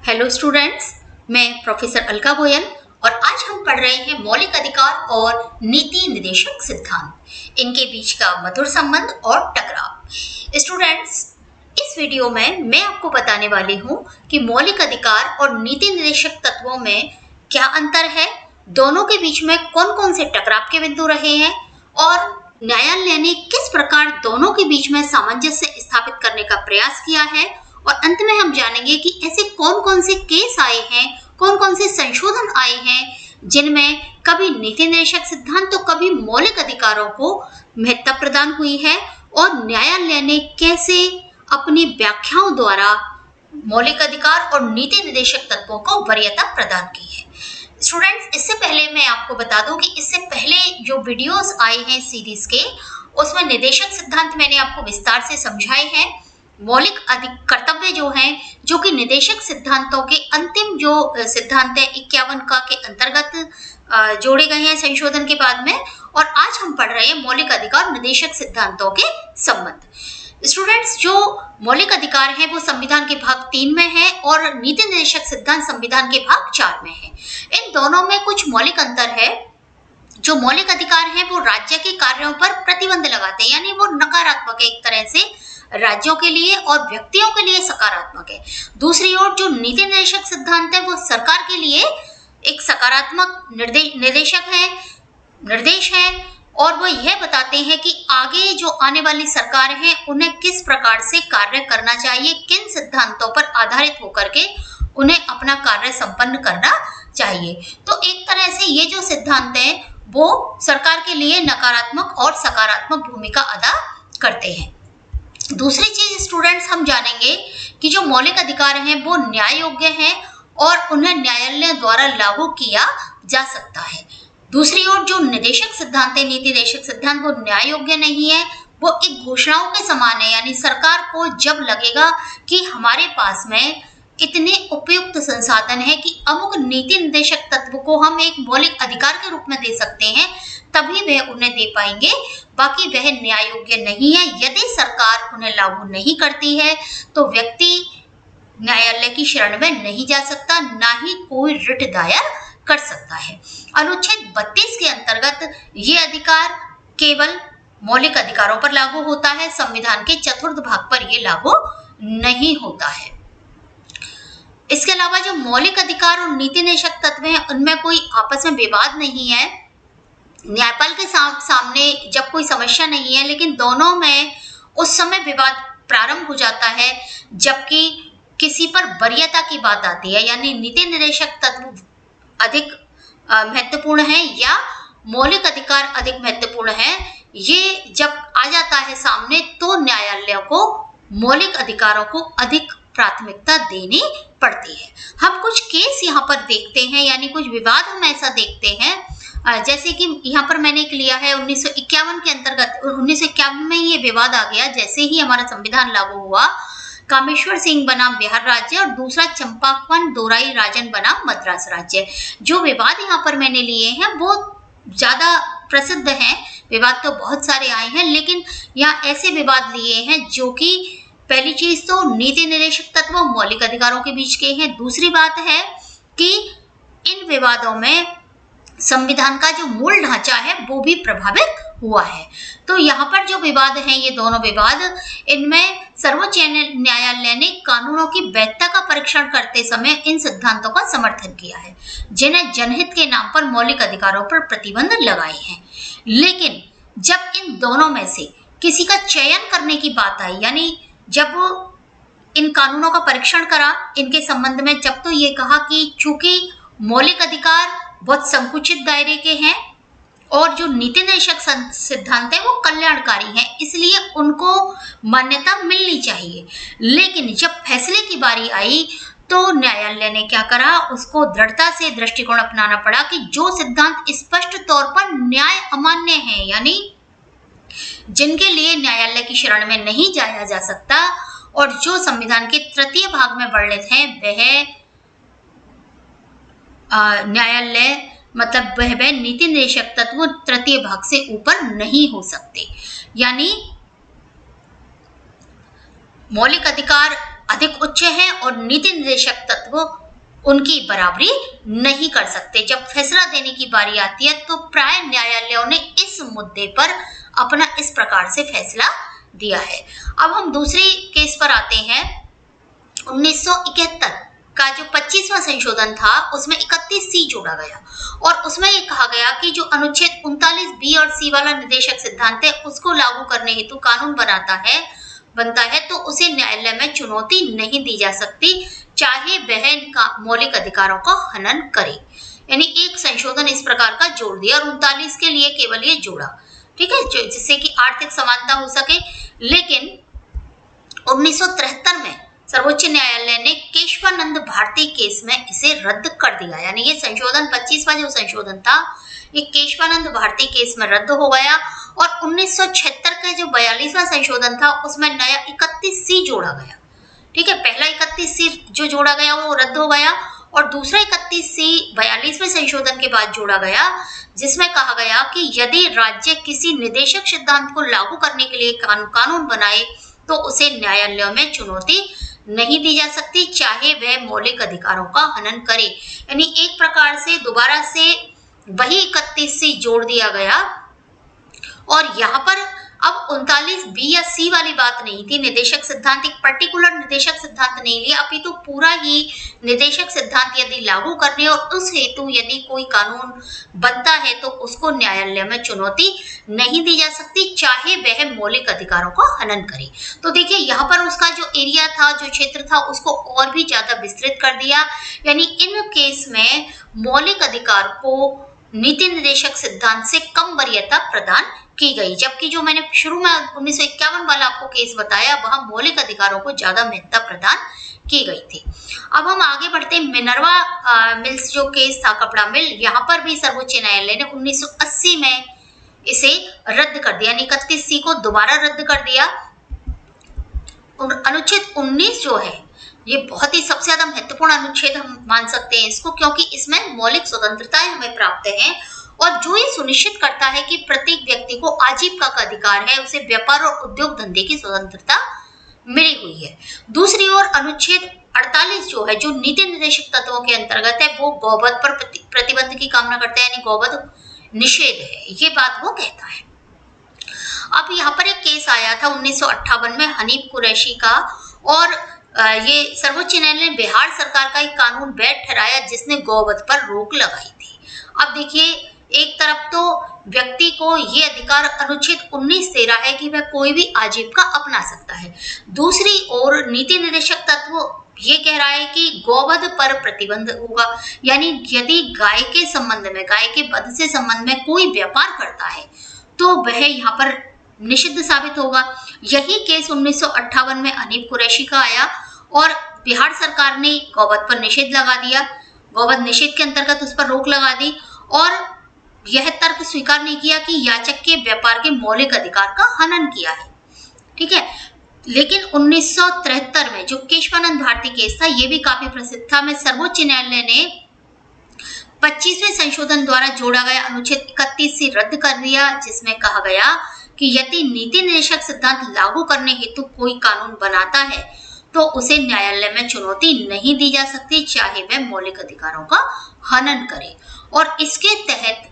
Hello students, मैं professor Alka Goyal और आज हम पढ़ रहे हैं मौलिक अधिकार और नीति निर्देशक सिद्धांत, इनके बीच का मधुर संबंध और टकराव। स्टूडेंट्स, इस वीडियो में मैं आपको बताने वाली हूँ कि मौलिक अधिकार और नीति निर्देशक तत्वों में क्या अंतर है, दोनों के बीच में कौन कौन से टकराव के बिंदु रहे हैं और न्यायालय ने किस प्रकार दोनों के बीच में सामंजस्य स्थापित करने का प्रयास किया है, और अंत में हम जानेंगे कि ऐसे कौन कौन से केस आए हैं, कौन कौन से संशोधन आए हैं जिनमें कभी नीति निर्देशक सिद्धांत तो कभी मौलिक अधिकारों को महत्ता प्रदान हुई है और न्यायालय ने कैसे अपनी व्याख्याओं द्वारा मौलिक अधिकार और नीति निर्देशक तत्वों को वरीयता प्रदान की है। स्टूडेंट्स, इससे पहले मैं आपको बता दूं कि इससे पहले जो वीडियोस आए हैं सीरीज के, उसमें निर्देशक सिद्धांत मैंने आपको विस्तार से समझाए हैं। मौलिक कर्तव्य जो हैं, जो कि निर्देशक सिद्धांतों के अंतिम जो सिद्धांत है 51 का के अंतर्गत जोड़े गए हैं संशोधन के बाद में, और आज हम पढ़ रहे हैं मौलिक अधिकार निर्देशक सिद्धांतों के संबंध। स्टूडेंट्स, जो मौलिक अधिकार है वो संविधान के भाग 3 में है और नीति निर्देशक सिद्धांत संविधान के भाग 4 में है। इन दोनों में कुछ मौलिक अंतर है। जो मौलिक अधिकार है वो राज्य के कार्यों पर प्रतिबंध लगाते हैं, यानी वो नकारात्मक है एक तरह से राज्यों के लिए और व्यक्तियों के लिए सकारात्मक है। दूसरी ओर जो नीति निर्देशक सिद्धांत है वो सरकार के लिए एक सकारात्मक निर्देश है और वो यह बताते हैं कि आगे जो आने वाली सरकार है उन्हें किस प्रकार से कार्य करना चाहिए, किन सिद्धांतों पर आधारित होकर के उन्हें अपना कार्य संपन्न करना चाहिए। तो एक तरह से ये जो सिद्धांत है वो सरकार के लिए नकारात्मक और सकारात्मक भूमिका अदा करते हैं। दूसरी चीज स्टूडेंट्स, हम जानेंगे कि जो मौलिक अधिकार हैं वो न्याय योग्य हैं और उन्हें न्यायालय द्वारा लागू किया जा सकता है। दूसरी ओर जो निर्देशक सिद्धांत है, नीति निर्देशक सिद्धांत, वो न्याय योग्य नहीं है, वो एक घोषणाओं के समान है। यानी सरकार को जब लगेगा कि हमारे पास में इतने उपयुक्त संसाधन है कि अमुक नीति निर्देशक तत्व को हम एक मौलिक अधिकार के रूप में दे सकते हैं, तभी वह उन्हें दे पाएंगे, बाकी वह न्याय योग्य नहीं है। यदि सरकार उन्हें लागू नहीं करती है तो व्यक्ति न्यायालय की शरण में नहीं जा सकता, ना ही कोई रिट दायर कर सकता है। अनुच्छेद 32 के अंतर्गत ये अधिकार केवल मौलिक अधिकारों पर लागू होता है, संविधान के चतुर्थ भाग पर यह लागू नहीं होता है। इसके अलावा जो मौलिक अधिकार और नीति निर्देशक तत्व हैं उनमें कोई आपस में विवाद नहीं है, न्यायपाल के सामने जब कोई समस्या नहीं है, लेकिन दोनों में उस समय विवाद प्रारंभ हो जाता है जबकि किसी पर वरीयता की बात आती है, यानी नीति निर्देशक तत्व अधिक महत्वपूर्ण है या मौलिक अधिकार अधिक महत्वपूर्ण है। ये जब आ जाता है सामने तो न्यायालय को मौलिक अधिकारों को अधिक प्राथमिकता देनी पड़ती है। हम कुछ केस यहाँ पर देखते हैं, यानी कुछ विवाद हम ऐसा देखते हैं, जैसे कि यहाँ पर मैंने एक लिया है 1951 के अंतर्गत। 1951 में ये विवाद आ गया जैसे ही हमारा संविधान लागू हुआ। कामेश्वर सिंह बनाम बिहार राज्य और दूसरा चंपाकवन दोराई राजन बनाम मद्रास राज्य। जो विवाद यहाँ पर मैंने लिए हैं वो ज्यादा प्रसिद्ध हैं, विवाद तो बहुत सारे आए हैं, लेकिन यहाँ ऐसे विवाद लिए हैं जो कि पहली चीज तो नीति निर्देशक तत्व मौलिक अधिकारों के बीच के हैं। दूसरी बात है कि इन विवादों में संविधान का जो मूल ढांचा है वो भी प्रभावित हुआ है। तो यहाँ पर जो विवाद हैं, ये दोनों विवाद, इनमें सर्वोच्च न्यायालय ने कानूनों की वैधता का परीक्षण करते समय इन सिद्धांतों का समर्थन किया है, जिन्हें जनहित के नाम पर मौलिक अधिकारों पर प्रतिबंध लगाए हैं। लेकिन जब इन दोनों में से किसी का चयन करने की बात आई, यानी जब इन कानूनों का परीक्षण करा इनके संबंध में, जब तो ये कहा कि चूंकि मौलिक अधिकार बहुत संकुचित दायरे के हैं और जो नीति निर्देशक सिद्धांत है वो कल्याणकारी हैं, इसलिए उनको मान्यता मिलनी चाहिए। लेकिन जब फैसले की बारी आई तो न्यायालय ने क्या करा, उसको दृढ़ता से दृष्टिकोण अपनाना पड़ा कि जो सिद्धांत स्पष्ट तौर पर न्याय अमान्य है, यानी जिनके लिए न्यायालय की शरण में नहीं जाया जा सकता और जो संविधान के तृतीय भाग में वर्णित हैं, वह न्यायालय मतलब वह नीति निर्देशक तत्व तृतीय भाग से ऊपर नहीं हो सकते। यानी मौलिक अधिकार अधिक उच्च हैं और नीति निर्देशक तत्व उनकी बराबरी नहीं कर सकते। जब फैसला देने की बारी आती है तो प्राय न्यायालयों ने इस मुद्दे पर अपना इस प्रकार से फैसला दिया है। अब हम दूसरे केस पर आते हैं। 1971 का जो 25वां संशोधन था उसमें 31C जोड़ा गया और उसमें ये कहा गया कि जो अनुच्छेद 39B और C वाला निदेशक सिद्धांत है उसको लागू करने हेतु कानून बनता है तो उसे न्यायालय में चुनौती नहीं दी जा सकती, चाहे वह इनका मौलिक अधिकारों का हनन करे। यानी एक संशोधन इस प्रकार का जोड़ दिया और 39 के लिए केवल ये जोड़ा, ठीक है, जिससे कि आर्थिक समानता हो सके। लेकिन 1973 में सर्वोच्च न्यायालय ने केशवानंद भारती केस में इसे रद्द कर दिया। यानी ये संशोधन 25वां जो संशोधन था ये केशवानंद भारती केस में रद्द हो गया और 1976 का जो 42वां संशोधन था उसमें नया 31C जोड़ा गया। ठीक है, पहला 31C जो जोड़ा गया वो रद्द हो गया और दूसरा 31C 42वें संशोधन के बाद जोड़ा गया, जिसमें कहा गया कि यदि राज्य किसी निदेशक सिद्धांत को लागू करने के लिए कानून बनाए तो उसे न्यायालयों में चुनौती नहीं दी जा सकती, चाहे वह मौलिक अधिकारों का हनन करे। यानी एक प्रकार से दोबारा से वही 31C जोड़ दिया गया और यहाँ पर अब 39B या C वाली बात नहीं थी। निदेशक सिद्धांत एक पर्टिकुलर निदेशक सिद्धांत नहीं लिया, अभी तो पूरा ही निदेशक सिद्धांत यदि लागू करने और उस हेतु यदि कोई कानून बनता है तो उसको न्यायालय में चुनौती नहीं दी जा सकती, चाहे वह मौलिक अधिकारों का हनन करे। तो देखिए यहाँ पर उसका जो एरिया था, जो क्षेत्र था, उसको और भी ज्यादा विस्तृत कर दिया। यानी इन केस में मौलिक अधिकार को नीति निर्देशक सिद्धांत से कम वरीयता प्रदान की गई, जबकि जो मैंने शुरू में 1951 वाला आपको केस बताया वहां मौलिक अधिकारों को ज्यादा महत्ता प्रदान की गई थी। अब हम आगे बढ़ते हैं। मिनर्वा मिल्स जो केस था, कपड़ा मिल, यहाँ पर भी सर्वोच्च न्यायालय ने 1980 में इसे रद्द कर दिया, यानी 31C को दोबारा रद्द कर दिया। अनुच्छेद 19 जो है ये बहुत ही सबसे ज्यादा महत्वपूर्ण अनुच्छेद हम मान सकते हैं इसको, क्योंकि इसमें मौलिक स्वतंत्रताएं हमें प्राप्त हैं और जो ये सुनिश्चित करता है कि प्रत्येक व्यक्ति को आजीविका का अधिकार है, उसे व्यापार और उद्योग धंधे की स्वतंत्रता मिली हुई है। दूसरी ओर अनुच्छेद 48 जो है, जो नीति निर्देशक तत्वों के अंतर्गत है, वो गौवध पर प्रतिबंध की कामना करता है, यानी गौवध निषेध है, ये बात वो कहता है। अब यहाँ पर एक केस आया था 1958 में हनीफ कुरैशी का और ये सर्वोच्च न्यायालय ने बिहार सरकार का एक कानून वैध ठहराया जिसने गौवध पर रोक लगाई थी। अब देखिए, एक तरफ तो व्यक्ति को ये अधिकार अनुच्छेद 19 दे रहा है कि वह कोई भी आजीविका अपना सकता है, दूसरी ओर नीति निर्देशक तत्व ये कह रहा है कि गौवध पर प्रतिबंध होगा। यानी यदि गाय के संबंध में, गाय के वध से संबंध में कोई व्यापार करता है तो वह यहाँ पर निषिद्ध साबित होगा। यही केस 1958 में हनीफ कुरैशी का आया और बिहार सरकार ने गौवध पर निषेध लगा दिया, गौवध निषेध के अंतर्गत उस पर रोक लगा दी और यह तर्क स्वीकार नहीं किया कि याचक के व्यापार के मौलिक अधिकार का हनन किया है। ठीक है, लेकिन 1973 में जो केशवानंद भारती केस था, ये भी काफी प्रसिद्ध था, में सर्वोच्च न्यायालय ने 25वें संशोधन द्वारा जोड़ा गया अनुच्छेद 31C रद्द कर दिया, जिसमें कहा गया कि यदि नीति निर्देशक सिद्धांत लागू करने हेतु कोई कानून बनाता है तो उसे न्यायालय में चुनौती नहीं दी जा सकती, चाहे वह मौलिक अधिकारों का हनन करे। और इसके तहत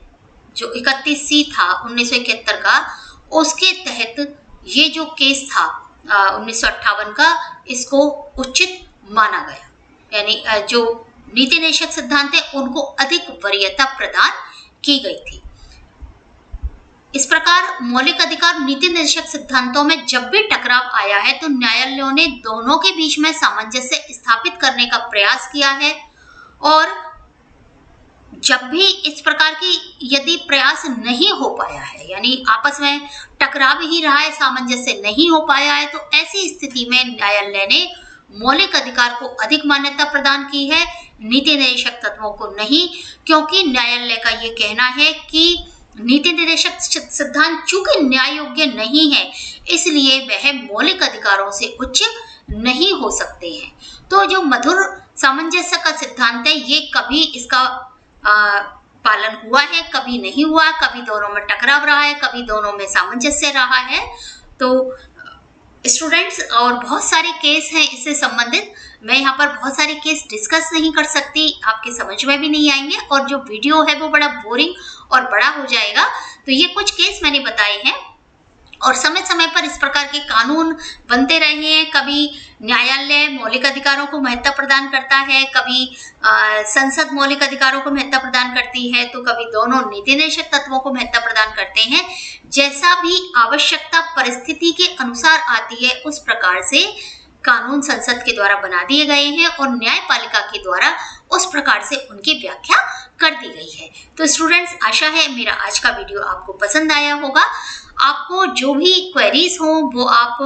जो 31C था 1971 का, उसके तहत ये जो केस था 1958 का, इसको उचित माना गया। यानी जो नीति निर्देशक सिद्धांत है उनको अधिक वरीयता प्रदान की गई थी। इस प्रकार मौलिक अधिकार नीति निर्देशक सिद्धांतों में जब भी टकराव आया है तो न्यायालयों ने दोनों के बीच में सामंजस्य स्थापित करने का प्रयास किया है और जब भी इस प्रकार की यदि प्रयास नहीं हो पाया है, यानी आपस में टकराव ही रहा है, सामंजस्य नहीं हो पाया है, तो ऐसी स्थिति में न्यायालय ने मौलिक अधिकार को अधिक मान्यता प्रदान की है, नीति निर्देशक तत्वों को नहीं, क्योंकि न्यायालय का ये कहना है कि नीति निर्देशक सिद्धांत चूंकि न्याय योग्य नहीं है इसलिए वह मौलिक अधिकारों से उच्च नहीं हो सकते हैं। तो जो मधुर सामंजस्य का सिद्धांत है ये कभी इसका पालन हुआ है, कभी नहीं हुआ, कभी दोनों में टकराव रहा है, कभी दोनों में सामंजस्य रहा है। तो स्टूडेंट्स, और बहुत सारे केस हैं इससे संबंधित। मैं यहाँ पर बहुत सारे केस डिस्कस नहीं कर सकती, आपके समझ में भी नहीं आएंगे और जो वीडियो है वो बड़ा बोरिंग और बड़ा हो जाएगा। तो ये कुछ केस मैंने बताए हैं और समय समय पर इस प्रकार के कानून बनते रहे हैं। कभी न्यायालय मौलिक अधिकारों को महत्व प्रदान करता है, कभी संसद मौलिक अधिकारों को महत्व प्रदान करती है, तो कभी दोनों नीति निर्देशक तत्वों को महत्व प्रदान करते हैं। जैसा भी आवश्यकता परिस्थिति के अनुसार आती है उस प्रकार से कानून संसद के द्वारा बना दिए गए हैं और न्यायपालिका के द्वारा उस प्रकार से उनकी व्याख्या कर दी गई है। तो स्टूडेंट्स, आशा है मेरा आज का वीडियो आपको पसंद आया होगा। आपको जो भी क्वेरीज हो वो आप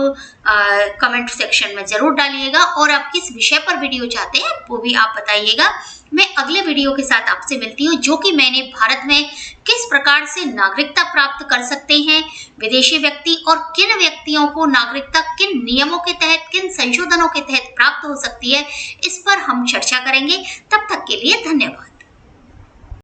कमेंट सेक्शन में जरूर डालिएगा और आप किस विषय पर वीडियो चाहते हैं वो भी आप बताइएगा। मैं अगले वीडियो के साथ आपसे मिलती हूँ, जो कि मैंने भारत में किस प्रकार से नागरिकता प्राप्त कर सकते हैं विदेशी व्यक्ति और किन व्यक्तियों को नागरिकता किन नियमों के तहत, किन संशोधनों के तहत प्राप्त हो सकती है, इस पर हम चर्चा करेंगे। तब तक के लिए धन्यवाद।